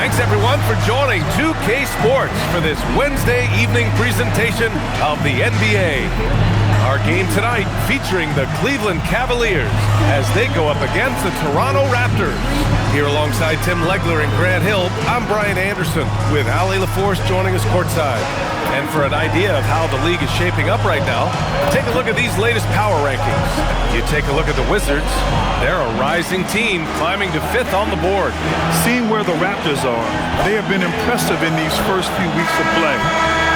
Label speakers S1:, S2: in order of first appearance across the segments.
S1: Thanks, everyone, for joining 2K Sports for this Wednesday evening presentation of the NBA. Our game tonight featuring the Cleveland Cavaliers as they go up against the Toronto Raptors. Here alongside Tim Legler and Grant Hill, I'm Brian Anderson with Ali LaForce joining us courtside. And for an idea of how the league is shaping up right now, take a look at these latest power rankings. You take a look at the Wizards. They're a rising team climbing to 5th on the board.
S2: Seeing where the Raptors are, they have been impressive in these first few weeks of play,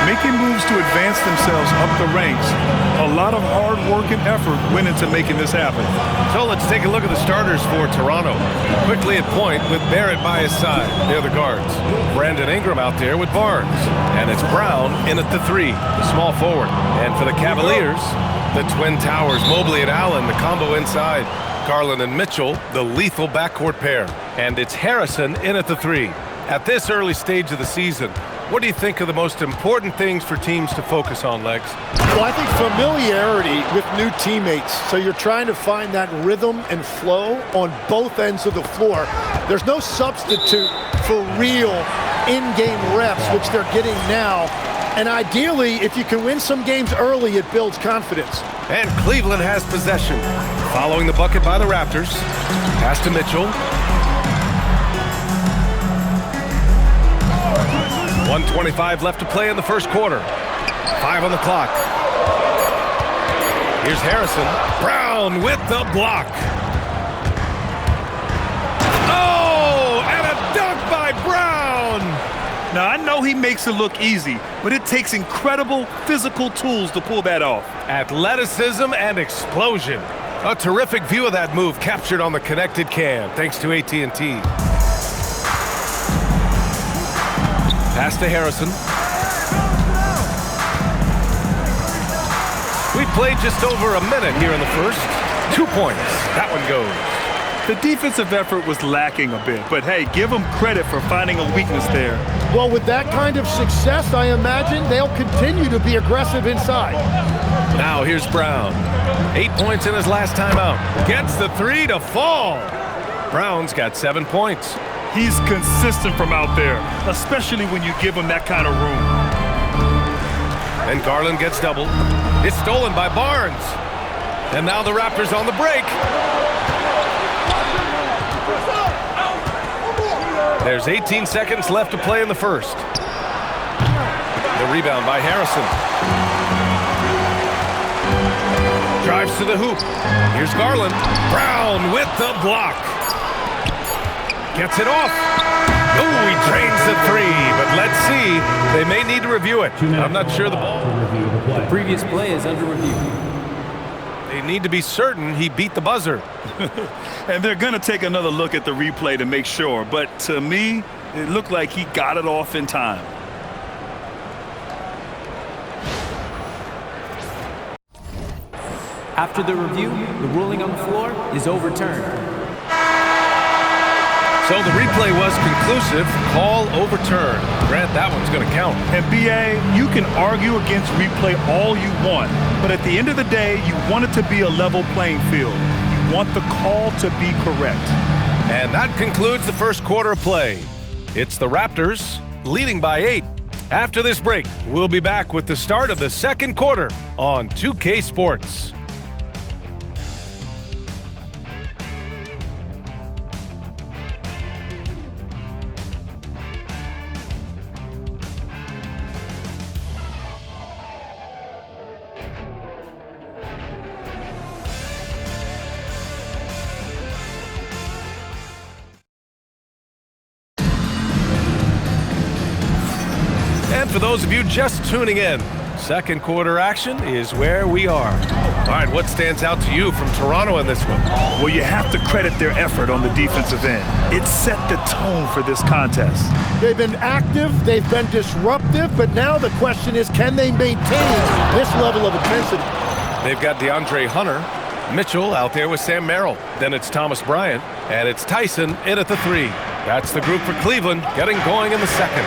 S2: making moves to advance themselves up the ranks. A lot of hard work and effort went into making this happen.
S1: So let's take a look at the starters for Toronto. Quickly at point with Barrett by his side. They're the guards. Brandon Ingram out there with Barnes. And it's Brown in at the 3, the small forward. And for the Cavaliers, the Twin Towers, Mobley and Allen, the combo inside. Garland and Mitchell, the lethal backcourt pair. And it's Harrison in at the 3. At this early stage of the season, what do you think are the most important things for teams to focus on, Legs?
S3: Well, I think familiarity with new teammates. So you're trying to find that rhythm and flow on both ends of the floor. There's no substitute for real in-game reps, which they're getting now. And ideally, if you can win some games early, it builds confidence.
S1: And Cleveland has possession. Following the bucket by the Raptors. Pass to Mitchell. 1:25 left to play in the first quarter. 5 on the clock. Here's Harrison. Brown with the block. Oh, and a dunk by Brown.
S2: Now, I know he makes it look easy, but it takes incredible physical tools to pull that off.
S1: Athleticism and explosion. A terrific view of that move captured on the connected cam, thanks to AT&T. Pass to Harrison. We've played just over a minute here in the first. 2 points. That one goes.
S2: The defensive effort was lacking a bit, but hey, give them credit for finding a weakness there.
S3: Well, with that kind of success, I imagine they'll continue to be aggressive inside.
S1: Now here's Brown. 8 points in his last time out. Gets the 3 to fall. Brown's got 7 points.
S2: He's consistent from out there, especially when you give him that kind of room.
S1: And Garland gets doubled. It's stolen by Barnes. And now the Raptors on the break. There's 18 seconds left to play in the first. The rebound by Harrison. Drives to the hoop. Here's Garland. Brown with the block. Gets it off. Oh, he drains the 3, but let's see. They may need to review it. I'm not sure the ball.
S4: The previous play is under review.
S1: They need to be certain he beat the buzzer.
S2: And they're going to take another look at the replay to make sure. But to me, it looked like he got it off in time.
S4: After the review, the ruling on the floor is overturned.
S1: So the replay was conclusive. Call overturned. Grant, that one's going to count.
S2: And B.A., you can argue against replay all you want, but at the end of the day, you want it to be a level playing field. You want the call to be correct.
S1: And that concludes the first quarter of play. It's the Raptors leading by 8. After this break, we'll be back with the start of the second quarter on 2K Sports. And for those of you just tuning in, second quarter action is where we are. All right, what stands out to you from Toronto in this one?
S2: Well, you have to credit their effort on the defensive end. It set the tone for this contest.
S3: They've been active, they've been disruptive, but now the question is, can they maintain this level of intensity?
S1: They've got DeAndre Hunter, Mitchell out there with Sam Merrill. Then it's Thomas Bryant, and it's Tyson in at the 3. That's the group for Cleveland, getting going in the second.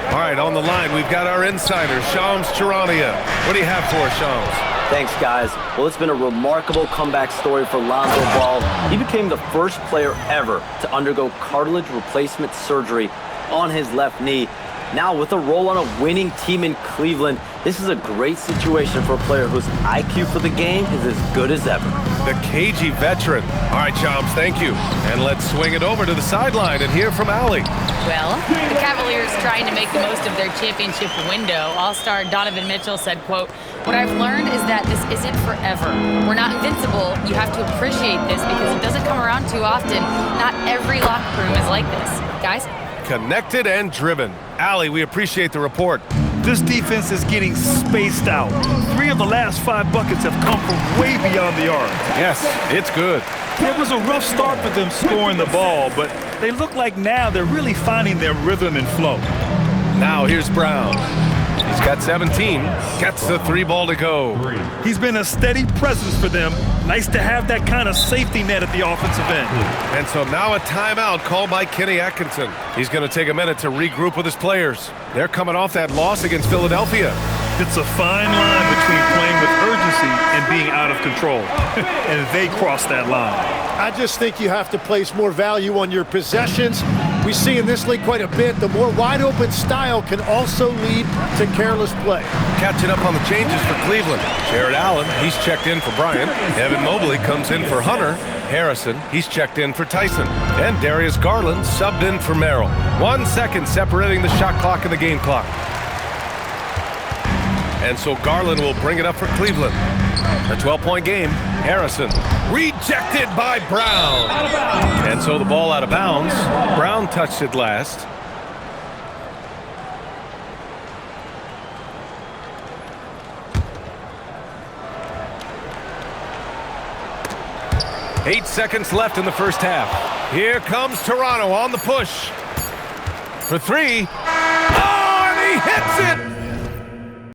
S1: All right, on the line, we've got our insider, Shams Charania. What do you have for us, Shams?
S5: Thanks, guys. Well, it's been a remarkable comeback story for Lonzo Ball. He became the first player ever to undergo cartilage replacement surgery on his left knee. Now with a role on a winning team in Cleveland, this is a great situation for a player whose IQ for the game is as good as ever.
S1: The cagey veteran. All right, Chomps, thank you. And let's swing it over to the sideline and hear from Allie.
S6: Well, the Cavaliers trying to make the most of their championship window. All-star Donovan Mitchell said, quote, "What I've learned is that this isn't forever. We're not invincible. You have to appreciate this because it doesn't come around too often. Not every locker room is like this. Guys?"
S1: Connected and driven. Allie, we appreciate the report.
S2: This defense is getting spaced out. 3 of the last 5 buckets have come from way beyond the arc.
S1: Yes, it's good.
S2: It was a rough start for them scoring the ball, but they look like now they're really finding their rhythm and flow.
S1: Now here's Brown. He's got 17. Gets the 3 ball to go.
S2: He's been a steady presence for them. Nice to have that kind of safety net at the offensive end.
S1: And so now a timeout called by Kenny Atkinson. He's going to take a minute to regroup with his players. They're coming off that loss against Philadelphia.
S2: It's a fine line between playing with urgency and being out of control. And they cross that line.
S3: I just think you have to place more value on your possessions. We see in this league quite a bit. The more wide-open style can also lead to careless play.
S1: Catching up on the changes for Cleveland. Jared Allen, he's checked in for Bryant. Evan Mobley comes in for Hunter. Harrison, he's checked in for Tyson. And Darius Garland subbed in for Merrill. 1 second separating the shot clock and the game clock. And so Garland will bring it up for Cleveland. A 12-point game. Harrison rejected by Brown. And so the ball out of bounds. Brown touched it last. Eight seconds left in the first half. Here comes Toronto on the push. For 3. Oh, and he hits it!